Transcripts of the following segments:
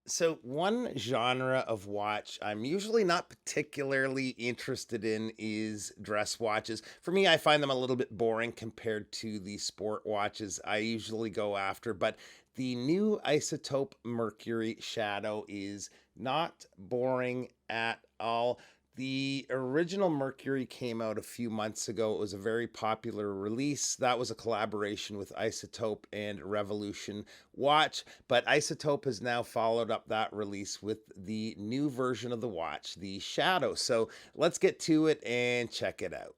So, one genre of watch I'm usually not particularly interested in is dress watches. For me, I find them a little bit boring compared to the sport watches I usually go after. But the new Isotope Mercury Shadow is not boring at all. The original Mercury came out a few months ago. It was a very popular release. That was a collaboration with Isotope and Revolution Watch, but Isotope has now followed up that release with the new version of the watch, the Shadow. So let's get to it and check it out.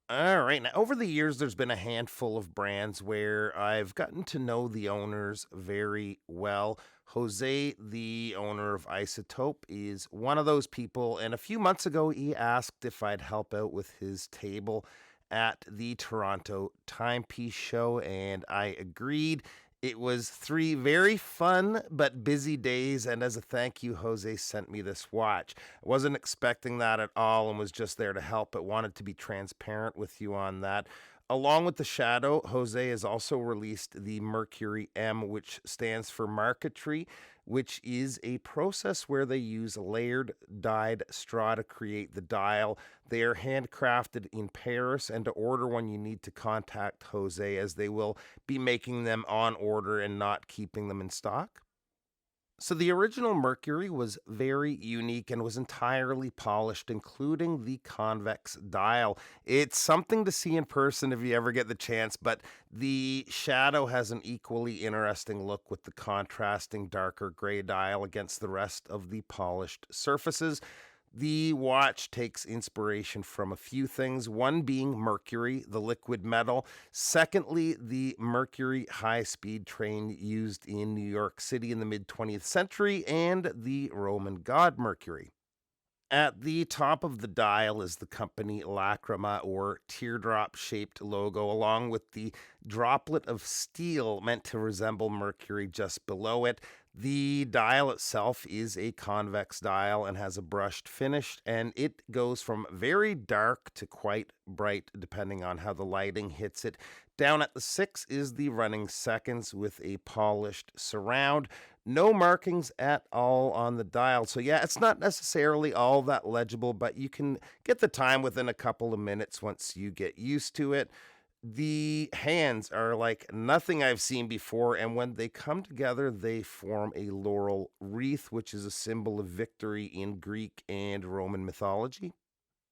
All right. Now, over the years, there's been a handful of brands where I've gotten to know the owners very well. Jose, the owner of Isotope, is one of those people. And a few months ago, he asked if I'd help out with his table at the Toronto Timepiece Show, and I agreed. It was 3 very fun but busy days, and as a thank you, Jose sent me this watch. I wasn't expecting that at all and was just there to help, but wanted to be transparent with you on that. Along with the Shadow, Jose has also released the Mercury M, which stands for marquetry, which is a process where they use layered dyed straw to create the dial. They are handcrafted in Paris, and to order one, you need to contact Jose as they will be making them on order and not keeping them in stock. So the original Mercury was very unique and was entirely polished, including the convex dial. It's something to see in person if you ever get the chance, but the Shadow has an equally interesting look with the contrasting darker gray dial against the rest of the polished surfaces. The watch takes inspiration from a few things, one being mercury, the liquid metal. Secondly, the Mercury high speed train used in New York City in the mid 20th century, and the Roman god Mercury. At the top of the dial is the company Lacrima or teardrop shaped logo, along with the droplet of steel meant to resemble Mercury just below it. The dial itself is a convex dial and has a brushed finish, and it goes from very dark to quite bright depending on how the lighting hits it. Down at the 6 is the running seconds with a polished surround. No markings at all on the dial. So, yeah, it's not necessarily all that legible, but you can get the time within a couple of minutes once you get used to it. The hands are like nothing I've seen before, and when they come together, they form a laurel wreath, which is a symbol of victory in Greek and Roman mythology.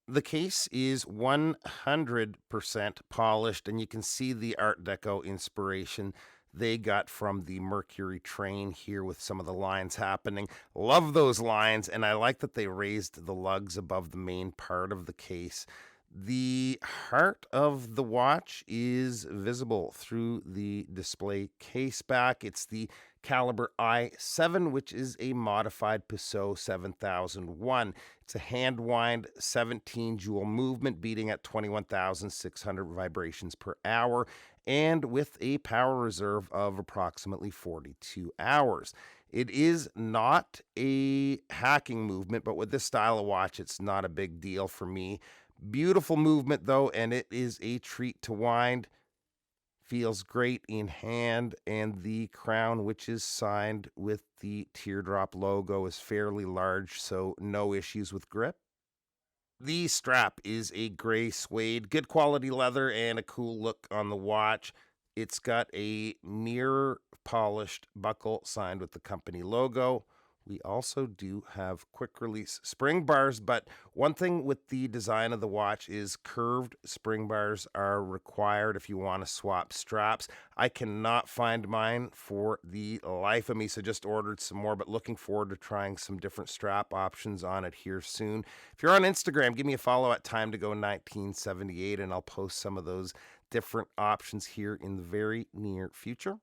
The case is 100% polished, and you can see the Art Deco inspiration they got from the Mercury train here with some of the lines happening. Love those lines, and I like that they raised the lugs above the main part of the case. The heart of the watch is visible through the display case back. It's the caliber I7, which is a modified Peugeot 7001. It's a hand wind 17 jewel movement beating at 21,600 vibrations per hour and with a power reserve of approximately 42 hours. It is not a hacking movement, but with this style of watch, it's not a big deal for me. Beautiful movement though, and it is a treat to wind. Feels great in hand, and the crown, which is signed with the teardrop logo, is fairly large, so no issues with grip. The strap is a gray suede, good quality leather, and a cool look on the watch. It's got a mirror polished buckle signed with the company logo. We also do have quick release spring bars, but one thing with the design of the watch is curved spring bars are required if you want to swap straps. I cannot find mine for the life of me, so just ordered some more, but looking forward to trying some different strap options on it here soon. If you're on Instagram, give me a follow at TimeToGo 1978, and I'll post some of those different options here in the very near future.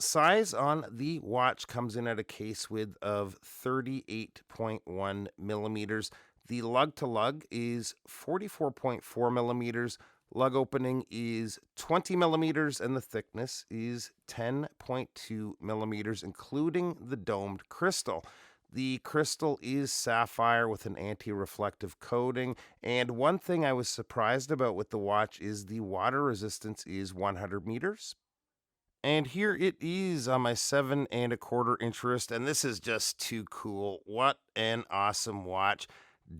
Size on the watch comes in at a case width of 38.1 millimeters. The lug to lug is 44.4 millimeters. Lug opening is 20 millimeters, and the thickness is 10.2 millimeters, including the domed crystal. The crystal is sapphire with an anti reflective coating. And one thing I was surprised about with the watch is the water resistance is 100 meters. And here it is on my 7 1/4 inch wrist, and this is just too cool. What an awesome watch.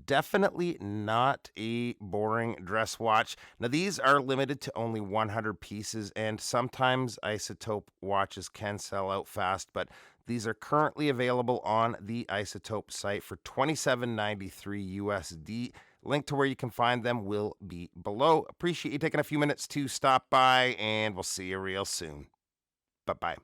Definitely not a boring dress watch. Now, these are limited to only 100 pieces, and sometimes Isotope watches can sell out fast, but these are currently available on the Isotope site for $27.93 USD. Link to where you can find them will be below. Appreciate you taking a few minutes to stop by, and we'll see you real soon. Bye bye.